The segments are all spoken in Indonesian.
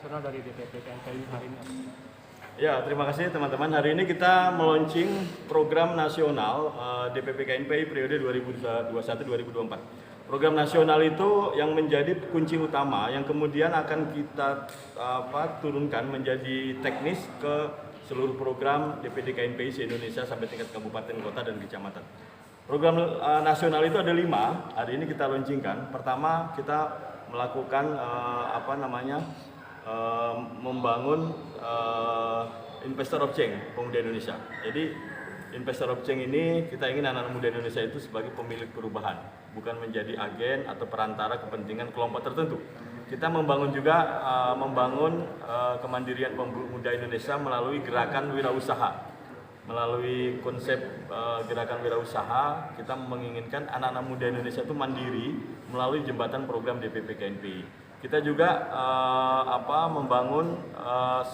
nasional dari DPP KNPI hari ini? Ya, terima kasih teman-teman. Hari ini kita meluncing program nasional DPP KNPI periode 2021-2024. Program nasional itu yang menjadi kunci utama yang kemudian akan kita turunkan menjadi teknis ke seluruh program DPD KNPI se-Indonesia sampai tingkat kabupaten, kota, dan kecamatan. Program nasional itu ada 5. Hari ini kita launchingkan. Pertama, kita melakukan membangun investor of change pemuda Indonesia. Jadi investor of change ini kita ingin anak-anak muda Indonesia itu sebagai pemilik perubahan, bukan menjadi agen atau perantara kepentingan kelompok tertentu. Kita membangun juga kemandirian pemuda Indonesia melalui gerakan wirausaha. Melalui konsep gerakan wirausaha, kita menginginkan anak-anak muda Indonesia itu mandiri melalui jembatan program DPP KNPI. Kita juga membangun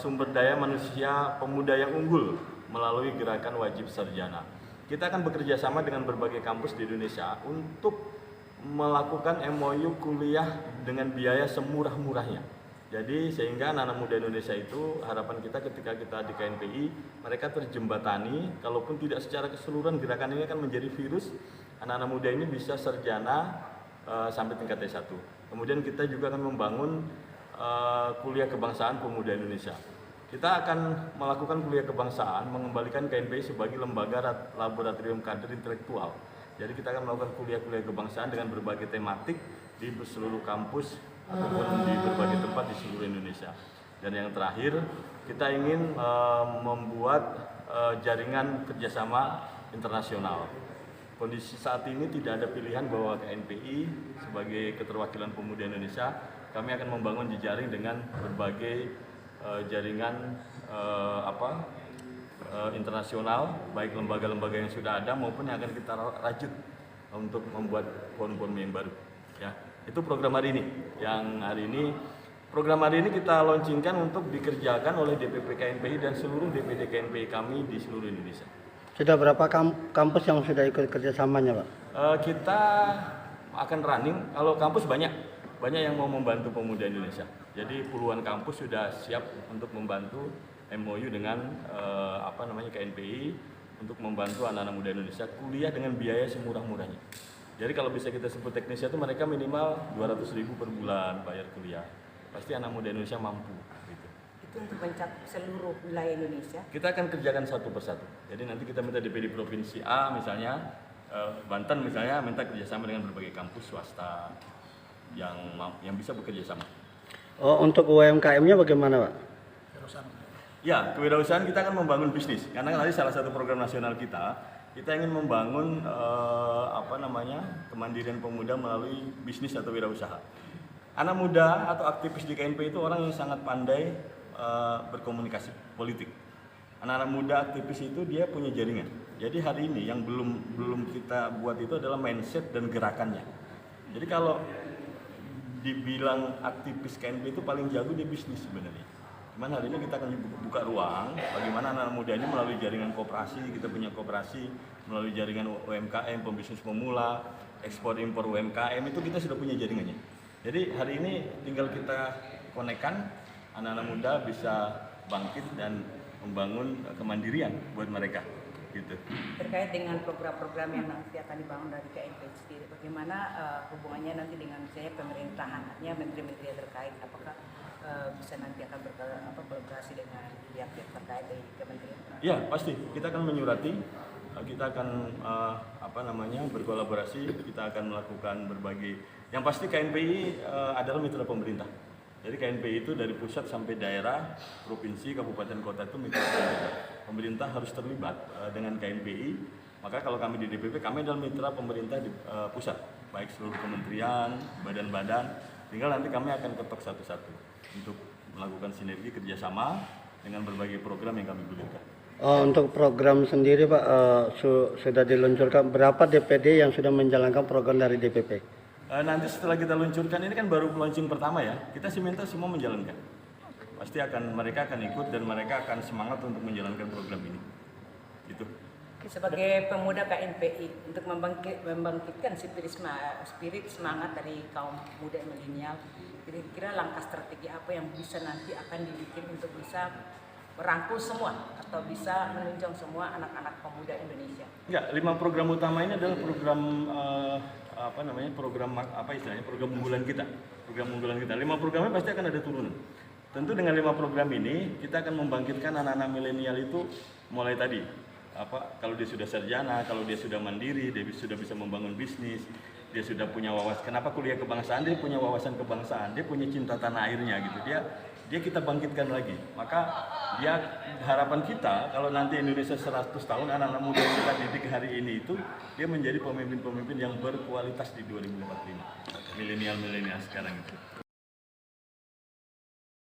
sumber daya manusia pemuda yang unggul melalui gerakan wajib sarjana. Kita akan bekerja sama dengan berbagai kampus di Indonesia untuk melakukan MOU kuliah dengan biaya semurah-murahnya. Jadi sehingga anak-anak muda Indonesia itu harapan kita ketika kita di KNPI mereka terjembatani, kalaupun tidak secara keseluruhan gerakan ini akan menjadi virus, anak-anak muda ini bisa sarjana sampai tingkat S1. Kemudian kita juga akan membangun kuliah kebangsaan pemuda Indonesia. Kita akan melakukan kuliah kebangsaan, mengembalikan KNPI sebagai lembaga laboratorium kader intelektual. Jadi kita akan melakukan kuliah-kuliah kebangsaan dengan berbagai tematik di seluruh kampus ataupun di berbagai tempat di seluruh Indonesia. Dan yang terakhir, kita ingin membuat jaringan kerjasama internasional. Kondisi saat ini tidak ada pilihan bahwa KNPI sebagai keterwakilan pemuda Indonesia, kami akan membangun jejaring dengan berbagai jaringan internasional, baik lembaga-lembaga yang sudah ada maupun yang akan kita rajut untuk membuat forum-forum yang baru. Ya, itu program hari ini. Program hari ini kita launchingkan untuk dikerjakan oleh DPP KNPI dan seluruh DPD KNPI kami di seluruh Indonesia. Sudah berapa kampus yang sudah ikut kerjasamanya, Pak? Kita akan running, kalau kampus banyak yang mau membantu pemuda Indonesia. Jadi puluhan kampus sudah siap untuk membantu MOU dengan KNPI untuk membantu anak-anak muda Indonesia kuliah dengan biaya semurah-murahnya. Jadi kalau bisa kita sebut teknisnya itu mereka minimal 200.000 per bulan bayar kuliah. Pasti anak muda Indonesia mampu. Itu untuk mencakup seluruh wilayah Indonesia? Kita akan kerjakan satu persatu. Jadi nanti kita minta DPD Provinsi A misalnya, Banten misalnya, minta kerjasama dengan berbagai kampus swasta yang bisa bekerja sama. Oh, untuk UMKM-nya bagaimana, Pak? Ya, kewirausahaan kita akan membangun bisnis. Karena tadi salah satu program nasional kita ingin membangun kemandirian pemuda melalui bisnis atau wirausaha. Anak muda atau aktivis di KNPI itu orang yang sangat pandai berkomunikasi politik. Anak-anak muda aktivis itu dia punya jaringan. Jadi hari ini yang belum kita buat itu adalah mindset dan gerakannya. Jadi kalau dibilang aktivis KNPI itu paling jago di bisnis sebenarnya. Cuman hari ini kita akan buka ruang bagaimana anak muda ini melalui jaringan koperasi, kita punya koperasi, melalui jaringan UMKM, pembisnis pemula, ekspor impor UMKM itu kita sudah punya jaringannya. Jadi hari ini tinggal kita konekkan anak-anak muda bisa bangkit dan membangun kemandirian buat mereka gitu. Terkait dengan program-program yang nanti akan dibangun dari KNPI sendiri, bagaimana hubungannya nanti dengan misalnya pemerintahan, artinya menteri-menteri yang terkait, apakah bisa nanti akan berkolaborasi dengan pihak-pihak terkait dari kementerian? Iya, pasti. Kita akan menyurati, kita akan berkolaborasi, kita akan melakukan berbagai. Yang pasti KNPI adalah mitra pemerintah. Jadi KNPI itu dari pusat sampai daerah, provinsi, kabupaten, kota itu mitra pemerintah. Pemerintah harus terlibat dengan KNPI. Maka kalau kami di DPP, kami adalah mitra pemerintah di pusat, baik seluruh kementerian, badan-badan. Tinggal nanti kami akan ketok satu-satu untuk melakukan sinergi kerjasama dengan berbagai program yang kami gulirkan. Untuk program sendiri, Pak, sudah diluncurkan berapa DPD yang sudah menjalankan program dari DPP? Nanti setelah kita luncurkan, ini kan baru launching pertama ya, kita sih minta semua menjalankan. Pasti mereka akan ikut dan mereka akan semangat untuk menjalankan program ini. Gitu. Sebagai pemuda KNPI untuk membangkitkan spirit semangat dari kaum muda milenial, kira-kira langkah strategi apa yang bisa nanti akan dibikin untuk bisa merangkul semua atau bisa menunjang semua anak-anak pemuda Indonesia? Ya, 5 program utama ini adalah program program unggulan kita. Program unggulan kita. 5 programnya pasti akan ada turunan. Tentu dengan 5 program ini kita akan membangkitkan anak-anak milenial itu mulai tadi. Kalau dia sudah sarjana, kalau dia sudah mandiri, dia sudah bisa membangun bisnis, dia sudah punya wawasan. Kenapa kuliah kebangsaan? Dia punya wawasan kebangsaan, dia punya cinta tanah airnya gitu. Dia kita bangkitkan lagi. Maka harapan kita kalau nanti Indonesia 100 tahun, anak-anak muda yang kita didik hari ini itu dia menjadi pemimpin-pemimpin yang berkualitas di 2045. Milenial sekarang itu.